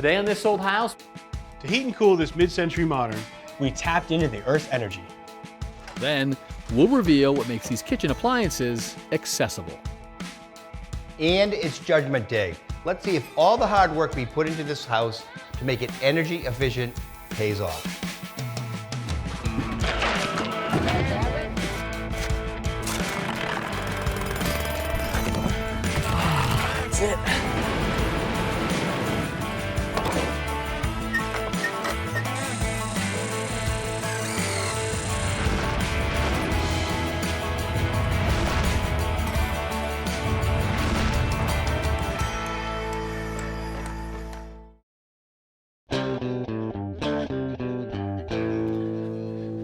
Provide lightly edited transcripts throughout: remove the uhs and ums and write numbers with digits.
Today on This Old House, To heat and cool this mid-century modern, we tapped into the Earth's energy. then we'll reveal what makes these kitchen appliances accessible. And it's Judgment Day. Let's see if all the hard work we put into this house to make it energy efficient pays off. That's it.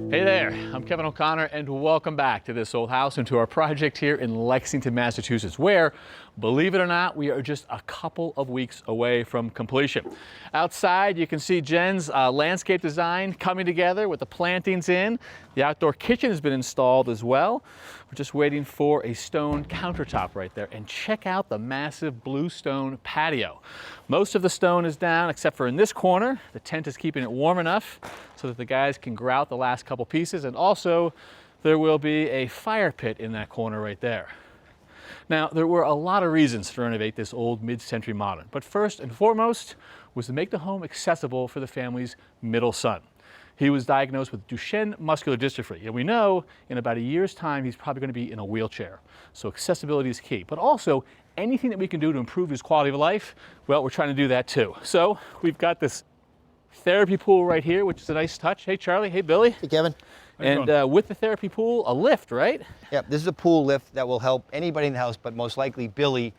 Hey there, I'm Kevin O'Connor and welcome back to This Old House and to our project here in Lexington, Massachusetts, where, believe it or not, we are just a couple of weeks away from completion. Outside, you can see Jenn's landscape design coming together with the plantings in. The outdoor kitchen has been installed as well. We're just waiting for a stone countertop right there. And check out the massive blue stone patio. Most of the stone is down except for in this corner. The tent is keeping it warm enough so that the guys can grout the last couple pieces. And also there will be a fire pit in that corner right there. Now, there were a lot of reasons to renovate this old mid-century modern, but first and foremost was to make the home accessible for the family's middle son. He was diagnosed with Duchenne muscular dystrophy, and we know in about a year's time he's probably going to be in a wheelchair. So accessibility is key, but also anything that we can do to improve his quality of life, well, we're trying to do that too. So we've got this therapy pool right here, which is a nice touch. Hey, Charlie. Hey, Billy. Hey, Kevin. And with the therapy pool, a lift, right? Yep, this is a pool lift that will help anybody in the house, but most likely Billy,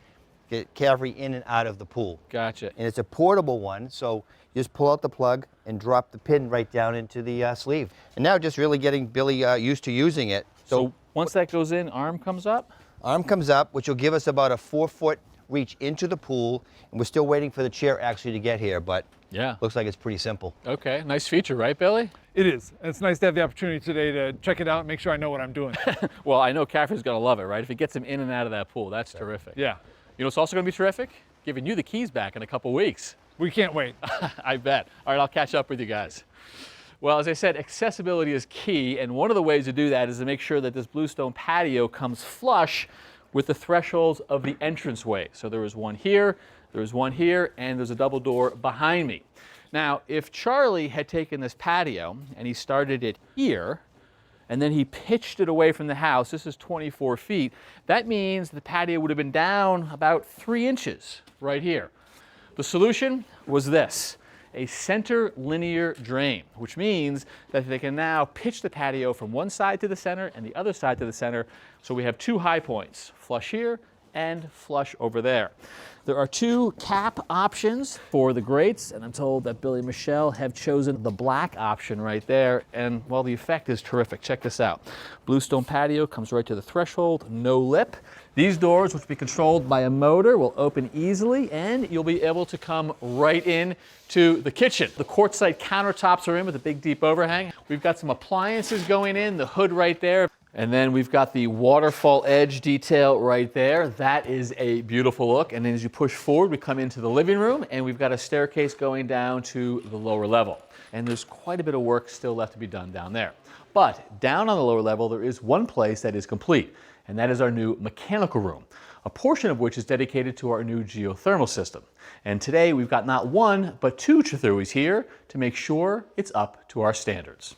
get carry in and out of the pool. Gotcha. And it's a portable one, so you just pull out the plug and drop the pin right down into the sleeve. And now just really getting Billy used to using it. So once that goes in, arm comes up? Arm comes up, which will give us about a 4-foot reach into the pool, and we're still waiting for the chair actually to get here, but Yeah. looks like it's pretty simple. Okay, nice feature, right, Billy? It is. It's nice to have the opportunity today to check it out and make sure I know what I'm doing. Well, I know Caffrey's gonna love it, right? If it gets him in and out of that pool, that's terrific. Yeah, You know what's also gonna be terrific? Giving you the keys back in a couple weeks. we can't wait. I bet. All right, I'll catch up with you guys. Well, as I said, accessibility is key, and one of the ways to do that is to make sure that this bluestone patio comes flush with the thresholds of the entranceway. So there is one here, there's one here, and there's a double door behind me. Now, if Charlie had taken this patio and he started it here, and then he pitched it away from the house, this is 24 feet, that means the patio would have been down about 3 inches right here. The solution was this, a center linear drain, which means that they can now pitch the patio from one side to the center and the other side to the center, so we have 2 high points, flush here and flush over there. There are 2 cap options for the grates, and I'm told that Billy and Michelle have chosen the black option right there, and well, the effect is terrific. Check this out. Bluestone patio comes right to the threshold, no lip. These doors, which will be controlled by a motor, will open easily, and you'll be able to come right in to the kitchen. The quartzite countertops are in with a big deep overhang. We've got some appliances going in, the hood right there. And then we've got the waterfall edge detail right there. That is a beautiful look. And then as you push forward, we come into the living room, and we've got a staircase going down to the lower level. And there's quite a bit of work still left to be done down there. But down on the lower level, there is one place that is complete, and that is our new mechanical room, a portion of which is dedicated to our new geothermal system. And today we've got not 1, but 2 Tretheweys here to make sure it's up to our standards.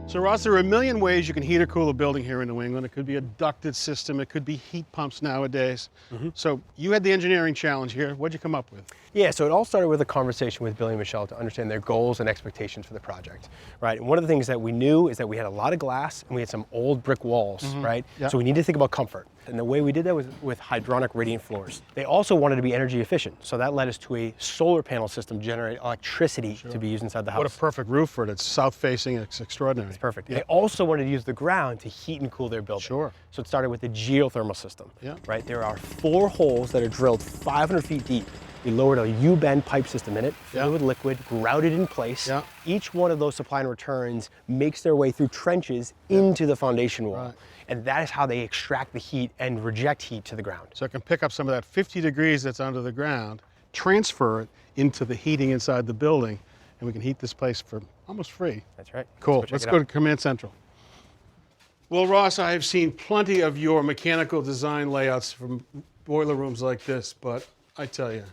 So Ross, there are a million ways you can heat or cool a building here in New England. It could be a ducted system, it could be heat pumps nowadays. So you had the engineering challenge here. What'd you come up with? Yeah, so it all started with a conversation with Billy and Michelle to understand their goals and expectations for the project, right? And one of the things that we knew is that we had a lot of glass and we had some old brick walls, right? Yep. So we need to think about comfort. And the way we did that was with hydronic radiant floors. They also wanted to be energy efficient, so that led us to a solar panel system to generate electricity to be used inside the house. What a perfect roof for it. It's south-facing. It's extraordinary. It's perfect. Yeah. They also wanted to use the ground to heat and cool their building. Sure. So it started with the geothermal system. Yeah. Right. There are 4 holes that are drilled 500 feet deep We lowered a U-bend pipe system in it, filled it with liquid, grouted in place. Yeah. Each one of those supply and returns makes their way through trenches into the foundation wall. Right. And that is how they extract the heat and reject heat to the ground. So it can pick up some of that 50 degrees that's under the ground, transfer it into the heating inside the building, and we can heat this place for almost free. That's right. Cool. Let's go to Command Central. Well, Ross, I have seen plenty of your mechanical design layouts from boiler rooms like this, but I tell you,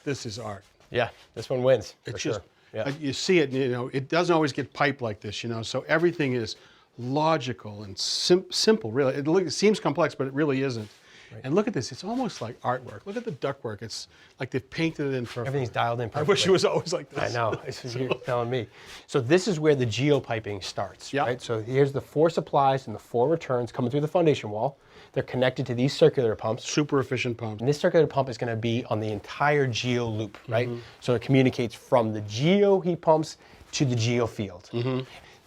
this is art. Yeah, this one wins, for It's sure. just, Yeah. you see it, you know, it doesn't always get piped like this, you know, so everything is logical and simple, really. It seems complex, but it really isn't. Right. And look at this, it's almost like artwork. Look at the ductwork. It's like they've painted it in perfect. Everything's dialed in I perfectly. wish it was always like this. I know, you're telling me. So this is where the geopiping starts, Yeah. right? So here's the 4 supplies and the 4 returns coming through the foundation wall. They're connected to these circular pumps. Super efficient pump. And this circular pump is going to be on the entire geo loop, right? So it communicates from the geo heat pumps to the geo field.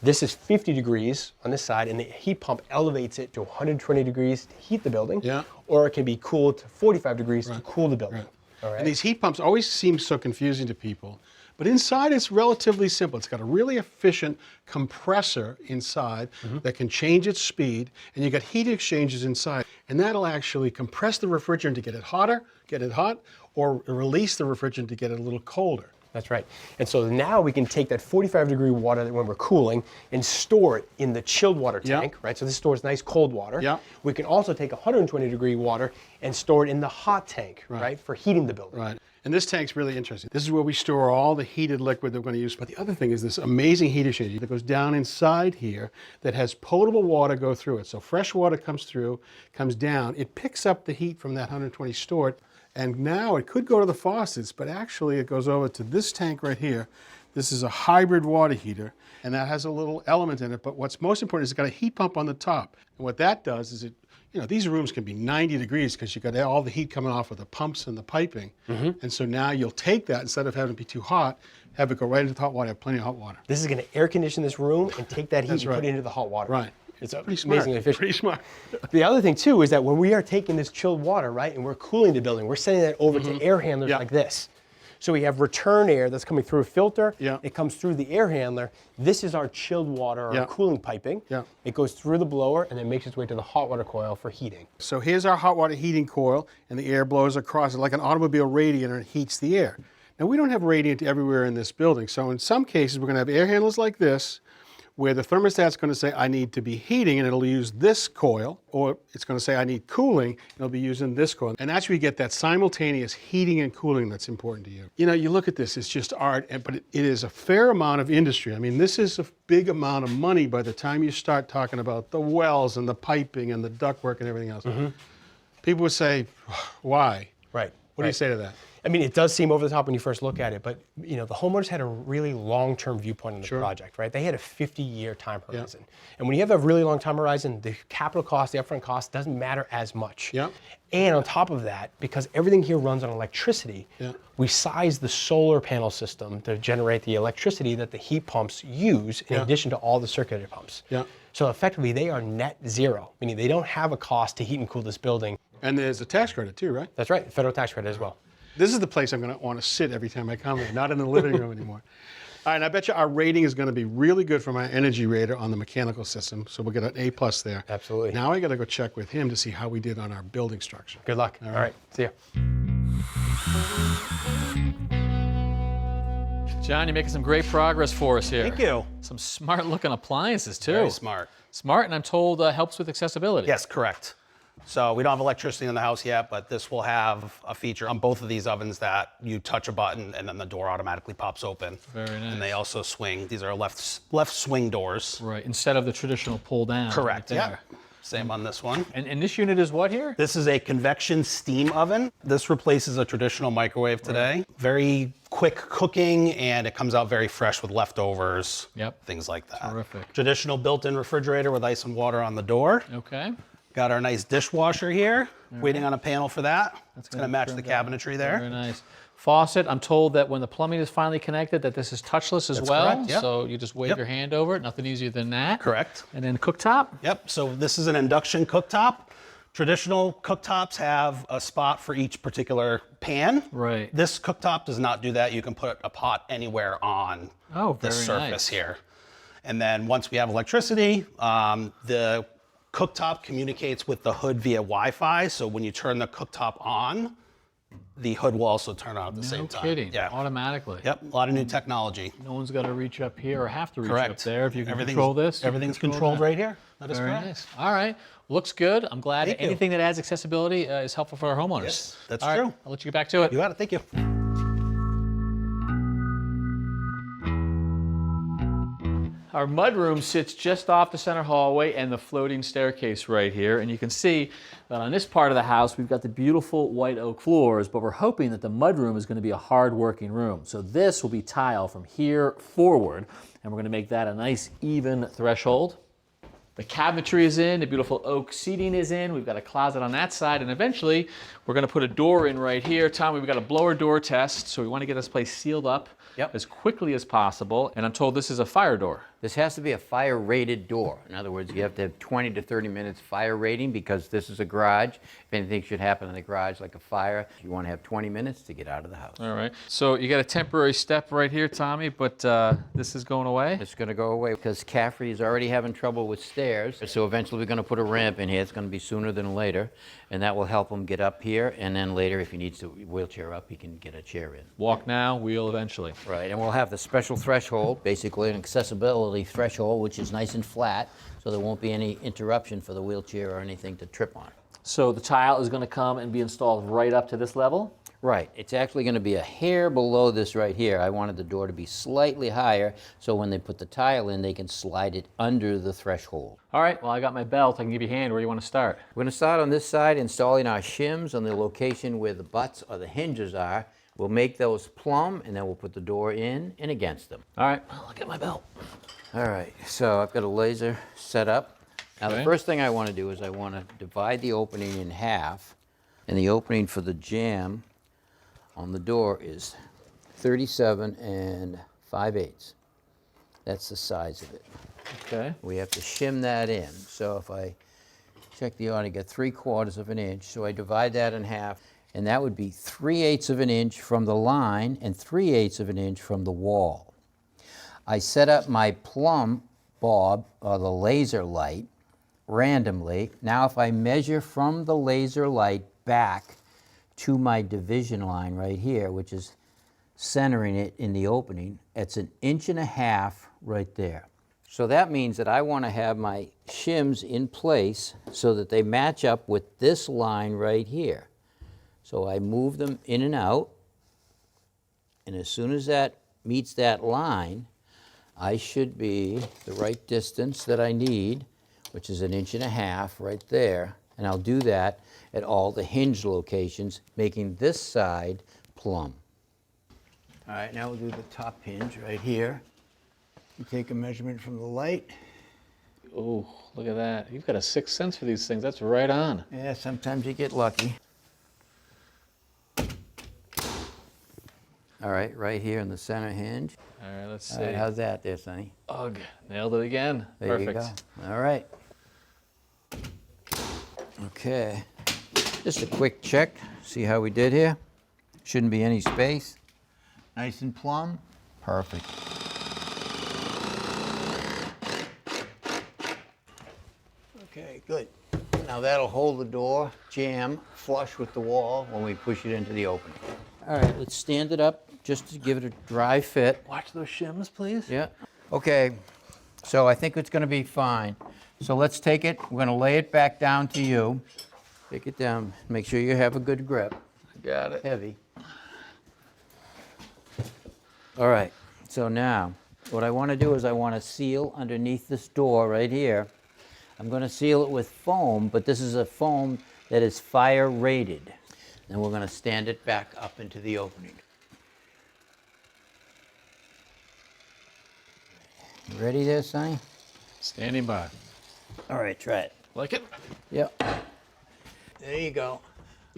This is 50 degrees on this side, and the heat pump elevates it to 120 degrees to heat the building. Yeah. Or it can be cooled to 45 degrees to cool the building. Right. All right. And these heat pumps always seem so confusing to people, but inside it's relatively simple. It's got a really efficient compressor inside that can change its speed, and you got heat exchangers inside, and that'll actually compress the refrigerant to get it hotter, get it hot, or release the refrigerant to get it a little colder. That's right. And so now we can take that 45-degree water that when we're cooling and store it in the chilled water Yeah. tank, right? So this stores nice cold water. Yeah. We can also take 120-degree water and store it in the hot tank, right, for heating the building. Right. And this tank's really interesting. This is where we store all the heated liquid that we're going to use. But the other thing is this amazing heat exchanger that goes down inside here that has potable water go through it. So fresh water comes through, comes down. It picks up the heat from that 120 stored. And now it could go to the faucets, but actually it goes over to this tank right here. This is a hybrid water heater, and that has a little element in it. But what's most important is it's got a heat pump on the top. And what that does is these rooms can be 90 degrees because you've got all the heat coming off of the pumps and the piping. And so now you'll take that, instead of having it be too hot, have it go right into the hot water, have plenty of hot water. This is going to air condition this room and take that heat and right. put it into the hot water. Right. It's Pretty smart. amazingly efficient. Pretty smart. The other thing too is that when we are taking this chilled water, right, and we're cooling the building, we're sending that over to air handlers Yeah. like this. So we have return air that's coming through a filter. Yeah. It comes through the air handler. This is our chilled water or Yeah. cooling piping. Yeah. It goes through the blower and then makes its way to the hot water coil for heating. So here's our hot water heating coil, and the air blows across it like an automobile radiator and heats the air. Now, we don't have radiant everywhere in this building, so in some cases we're going to have air handlers like this, where the thermostat's going to say, I need to be heating, and it'll use this coil, or it's going to say, I need cooling, and it'll be using this coil. And that's where you get that simultaneous heating and cooling that's important to you. You know, you look at this, it's just art, but it is a fair amount of industry. I mean, this is a big amount of money by the time you start talking about the wells and the piping and the ductwork and everything else. People would say, why? Right. What do you say to that? I mean, it does seem over the top when you first look at it, but the homeowners had a really long-term viewpoint on the project, right? They had a 50-year time horizon. And when you have a really long time horizon, the capital cost, the upfront cost doesn't matter as much. Yeah. And on top of that, because everything here runs on electricity, we size the solar panel system to generate the electricity that the heat pumps use in addition to all the circular pumps. Yeah. So effectively, they are net zero, meaning they don't have a cost to heat and cool this building. And there's a tax credit too, right? That's right, federal tax credit as well. This is the place I'm going to want to sit every time I come here, not in the living room anymore. All right, and I bet you our rating is going to be really good from our energy rater on the mechanical system, so we'll get an A+ there. Absolutely. Now I got to go check with him to see how we did on our building structure. Good luck. All right, see ya. John, you're making some great progress for us here. Thank you. Some smart looking appliances too. Very smart. Smart, and I'm told helps with accessibility. Yes, correct. So we don't have electricity in the house yet, but this will have a feature on both of these ovens that you touch a button and then the door automatically pops open. Very nice. And they also swing. These are left swing doors. Right, instead of the traditional pull down. Correct. right Yeah. there. Same on this one. And this unit is what here? This is a convection steam oven. This replaces a traditional microwave today. Very quick cooking, and it comes out very fresh with leftovers. Yep. Things like that. Terrific. Traditional built-in refrigerator with ice and water on the door. Okay. Got our nice dishwasher here, waiting on a panel for that. It's going to match the cabinetry there. Very nice. Faucet, I'm told that when the plumbing is finally connected that this is touchless as That's well. correct, yeah. So you just wave your hand over it, nothing easier than that. Correct. And then cooktop? Yep, so this is an induction cooktop. Traditional cooktops have a spot for each particular pan. Right. This cooktop does not do that. You can put a pot anywhere on this very surface nice. here. And then once we have electricity, the cooktop communicates with the hood via Wi-Fi. So when you turn the cooktop on, the hood will also turn on at the same time. No kidding. Yeah. Automatically. Yep. A lot of new technology. No one's got to reach up here or have to reach Correct. up there. If you can Everything's- control this, you can Everything's control controlled that. right here. That is Very correct. nice. All right. Looks good. I'm glad Thank you. anything that adds accessibility is helpful for our homeowners. Yes, that's All right, true. I'll let you get back to it. You got it. Thank you. Our mudroom sits just off the center hallway and the floating staircase right here. And you can see that on this part of the house, we've got the beautiful white oak floors, but we're hoping that the mudroom is going to be a hard working room. So this will be tile from here forward, and we're going to make that a nice even threshold. The cabinetry is in, the beautiful oak seating is in, we've got a closet on that side, and eventually we're going to put a door in right here. Tom, we've got a blower door test, so we want to get this place sealed up as quickly as possible, and I'm told this is a fire door. This has to be a fire rated door. In other words, you have to have 20 to 30 minutes fire rating because this is a garage. If anything should happen in the garage, like a fire, you want to have 20 minutes to get out of the house. All right, so you got a temporary step right here, Tommy, but this is going away? It's going to go away because Caffrey is already having trouble with stairs. So eventually we're going to put a ramp in here. It's going to be sooner than later. And that will help him get up here. And then later, if he needs to wheelchair up, he can get a chair in. Walk now, wheel eventually. Right, and we'll have the special threshold, basically an accessibility threshold, which is nice and flat, so there won't be any interruption for the wheelchair or anything to trip on. So the tile is going to come and be installed right up to this level? Right, it's actually going to be a hair below this right here. I wanted the door to be slightly higher, so when they put the tile in, they can slide it under the threshold. All right, well, I got my belt. I can give you a hand. Where do you want to start? We're going to start on this side, installing our shims on the location where the butts or the hinges are. We'll make those plumb, and then we'll put the door in and against them. All right, I'll get my belt. All right, so I've got a laser set up. Now Okay. the first thing I want to do is I want to divide the opening in half, and the opening for the jamb on the door is 37 5/8. That's the size of it. Okay. We have to shim that in. So if I check the order, I get 3/4 of an inch. So I divide that in half, and that would be 3/8 of an inch from the line and 3/8 of an inch from the wall. I set up my plumb bob, or the laser light, randomly. Now if I measure from the laser light back to my division line right here, which is centering it in the opening, it's 1.5 inches right there. So that means that I want to have my shims in place so that they match up with this line right here. So I move them in and out, and as soon as that meets that line, I should be the right distance that I need, which is 1.5 inches right there, and I'll do that at all the hinge locations, making this side plumb. All right, now we'll do the top hinge right here. You take a measurement from the light. Oh, look at that. You've got a sixth sense for these things. That's right on. Yeah, sometimes you get lucky. All right here in the center hinge. All right, let's All see. right, how's that there, Sonny? Ugh, nailed it again. There Perfect. you go. All right. Okay. Just a quick check. See how we did here? Shouldn't be any space. Nice and plumb. Perfect. Okay, good. Now that'll hold the door jamb flush with the wall when we push it into the opening. All right, let's stand it up just to give it a dry fit. Watch those shims, please. Yeah. Okay, so I think it's going to be fine. So let's take it, we're going to lay it back down to you. Take it down, make sure you have a good grip. Got it. Heavy. All right, so now what I want to do is I want to seal underneath this door right here. I'm going to seal it with foam, but this is a foam that is fire rated. And we're going to stand it back up into the opening. You ready there, Sonny? Standing by. All right, try it. Like it? Yep. There you go.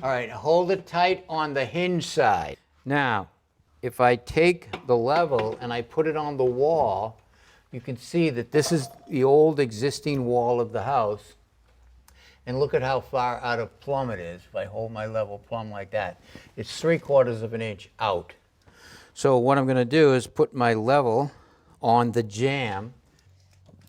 All right, hold it tight on the hinge side. Now, if I take the level and I put it on the wall, you can see that this is the old existing wall of the house. And look at how far out of plumb it is. If I hold my level plumb like that, it's 3/4 of an inch out. So what I'm going to do is put my level on the jamb.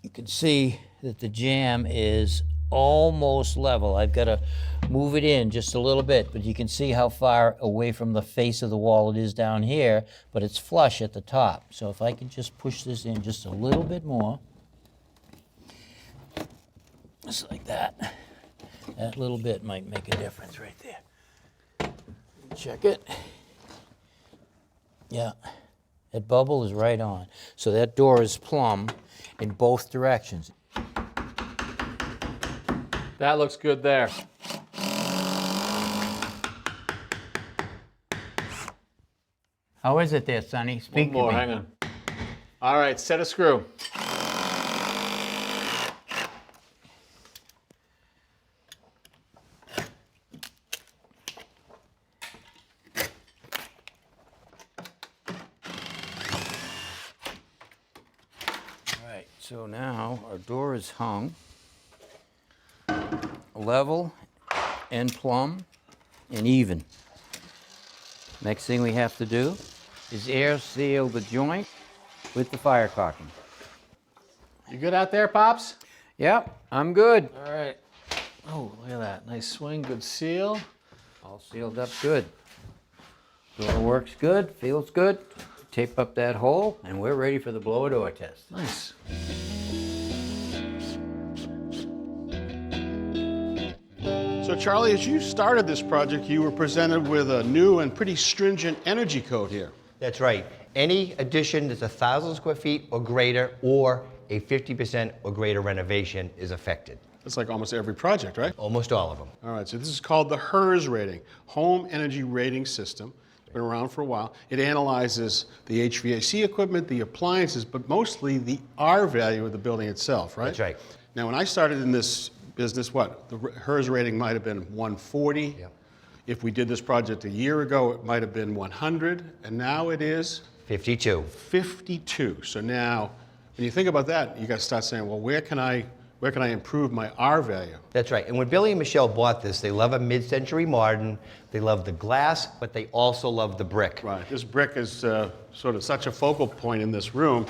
You can see that the jamb is almost level. I've got to move it in just a little bit, but you can see how far away from the face of the wall it is down here, but it's flush at the top. So if I can just push this in just a little bit more, just like that. That little bit might make a difference right there. Check it. Yeah, that bubble is right on. So that door is plumb in both directions. That looks good there. How is it there, Sonny? Speak One more, to me. hang on. All right, set a screw. All right, so now our door is hung level and plumb and even. Next thing we have to do is air seal the joint with the fire caulking. You good out there, Pops? Yep, I'm good. All right. Oh, look at that. Nice swing, good seal. All sealed up good. Door works good, feels good. Tape up that hole, and we're ready for the blower door test. Nice. So Charlie, as you started this project, you were presented with a new and pretty stringent energy code here. That's right. Any addition that's 1,000 square feet or greater, or a 50% or greater renovation is affected. That's like almost every project, right? Almost all of them. All right, so this is called the HERS rating, Home Energy Rating System. It's been around for a while. It analyzes the HVAC equipment, the appliances, but mostly the R value of the building itself, right? That's right. Now, when I started in this business, what? The HERS rating might have been 140. Yep. If we did this project a year ago, it might have been 100, and now it is 52. 52. So now, when you think about that, you got to start saying, well, where can I improve my R value? That's right. And when Billy and Michelle bought this, they love a mid-century modern. They love the glass, but they also love the brick. Right. This brick is sort of such a focal point in this room,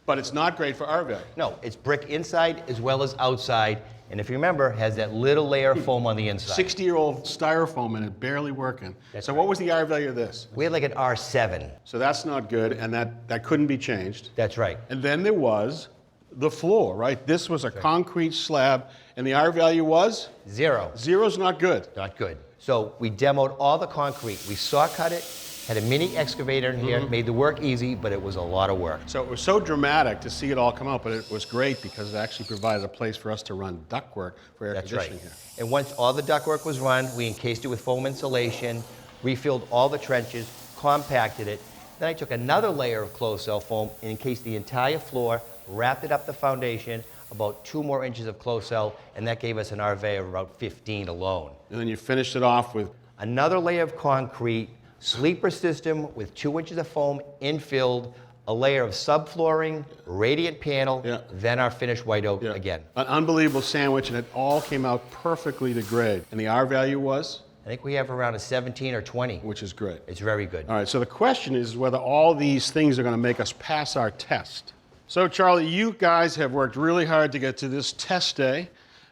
but it's not great for R value. No, it's brick inside as well as outside. And if you remember, it has that little layer of foam on the inside. 60-year-old styrofoam and it barely working. That's So right. what was the R value of this? We had like an R7. So that's not good, and that couldn't be changed. That's right. And then there was the floor, right? This was a concrete slab, and the R value was? 0. Zero's not good. Not good. So we demoed all the concrete. We saw cut it, had a mini excavator in here, made the work easy, but it was a lot of work. So it was so dramatic to see it all come out, but it was great because it actually provided a place for us to run ductwork for air That's right. conditioning here. And once all the ductwork was run, we encased it with foam insulation, refilled all the trenches, compacted it. Then I took another layer of closed cell foam and encased the entire floor, wrapped it up the foundation, about 2 more inches of closed cell, and that gave us an RV of about 15 alone. And then you finished it off with Another layer of concrete, sleeper system with 2 inches of foam infilled, a layer of subflooring, radiant panel, Yeah. then our finished white oak again. an unbelievable sandwich, and it all came out perfectly to grade. And the R value was? I think we have around a 17 or 20, Which is great. it's very good. All right, so the question is whether all these things are going to make us pass our test. So, Charlie, you guys have worked really hard to get to this test day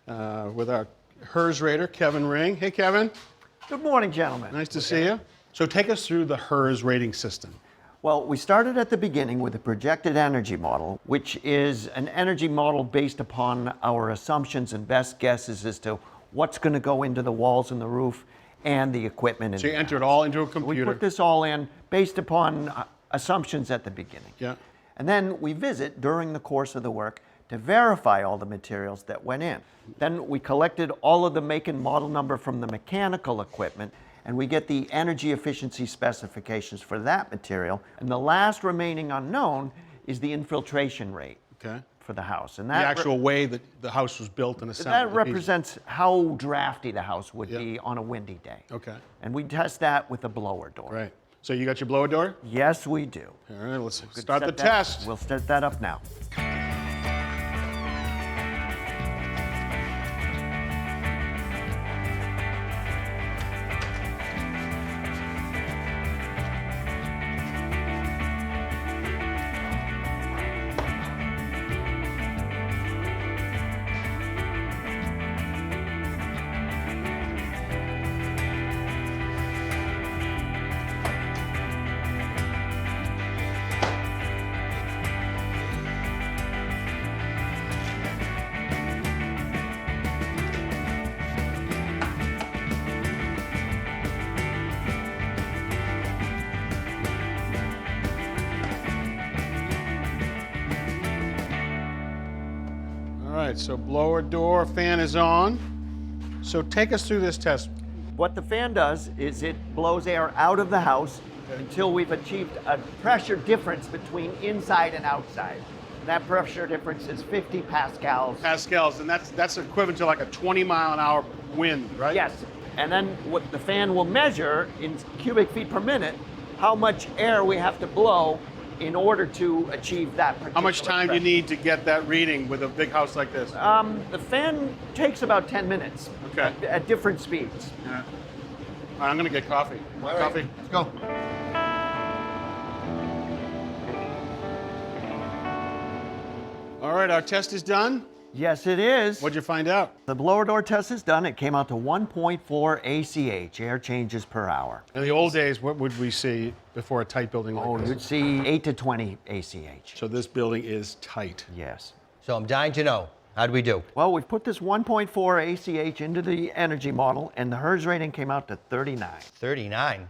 with our HERS rater, Kevin Ring. Hey, Kevin. Good morning, gentlemen. Nice to see you. So take us through the HERS rating system. Well, we started at the beginning with a projected energy model, which is an energy model based upon our assumptions and best guesses as to what's going to go into the walls and the roof and the equipment. So you enter it all into a We computer. put this all in based upon assumptions at the beginning. Yeah. And then we visit during the course of the work to verify all the materials that went in. Then we collected all of the make and model number from the mechanical equipment, and we get the energy efficiency specifications for that material. And the last remaining unknown is the infiltration rate Okay. for the house. And The that actual way that the house was built and assembled. that the pieces. represents how drafty the house would Yeah. be on a windy day. Okay. And we test that with a blower door. Right. So you got your blower door? Yes, we do. All right, let's start the Set that- test. We'll set that up now. right, so blower door fan is on. So take us through this test. What the fan does is it blows air out of the house until we've achieved a pressure difference between inside and outside. That pressure difference is 50 pascals. Pascals, and that's equivalent to like a 20-mile-an-hour wind, right? Yes. And then what the fan will measure in cubic feet per minute how much air we have to blow in order to achieve that particular How much time do you pressure. need to get that reading with a big house like this? The fan takes about 10 minutes Okay. at different speeds. Yeah. All right, I'm gonna get coffee. Want coffee? Let's go. All right, our test is done. Yes, it is. What'd you find out? The blower door test is done. It came out to 1.4 ACH, air changes per hour. In the old days, what would we see before a tight building like this? You'd see 8 to 20 ACH. So this building is tight. Yes. So I'm dying to know, how'd we do? Well, we've put this 1.4 ACH into the energy model, and the HERS rating came out to 39. 39.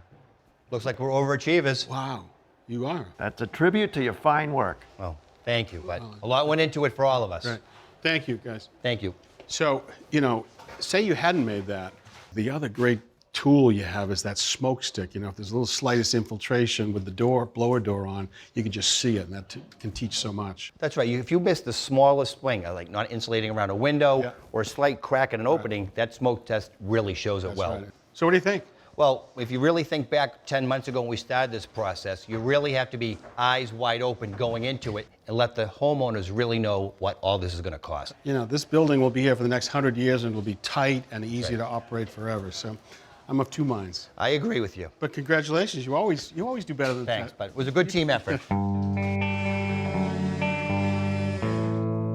Looks like we're overachievers. Wow, you are. That's a tribute to your fine work. Well, thank you, but a lot went into it for all of us. Right. Thank you, guys. Thank you. So, you know, say you hadn't made that. The other great tool you have is that smoke stick. You know, if there's a little slightest infiltration with the blower door on, you can just see it, and that can teach so much. That's right. If you miss the smallest swing, like not insulating around a window Yeah. or a slight crack in an opening, that smoke test really shows it That's well. right. So what do you think? Well, if you really think back 10 months ago when we started this process, you really have to be eyes wide open going into it and let the homeowners really know what all this is going to cost. You know, this building will be here for the next 100 years, and it'll be tight and easy to operate forever. So I'm of two minds. I agree with you. But congratulations, you always do better than Thanks, that. but it was a good team effort.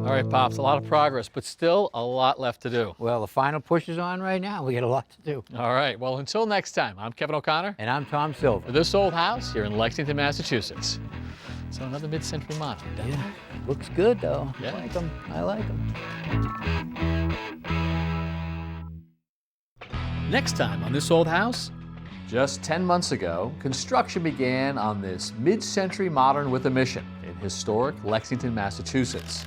All right, Pops, a lot of progress, but still a lot left to do. Well, the final push is on right now. We got a lot to do. All right, well, until next time, I'm Kevin O'Connor And I'm Tom Silva. for This Old House here in Lexington, Massachusetts. So another mid-century model. Yeah, looks good though. Yeah. I like 'em. I like 'em. Next time on This Old House. Just 10 months ago, construction began on this mid-century modern with a mission in historic Lexington, Massachusetts.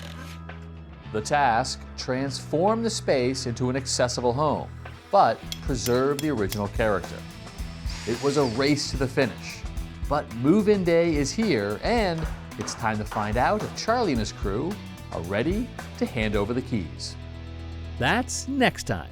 The task, transform the space into an accessible home, but preserve the original character. It was a race to the finish, but move-in day is here, and it's time to find out if Charlie and his crew are ready to hand over the keys. That's next time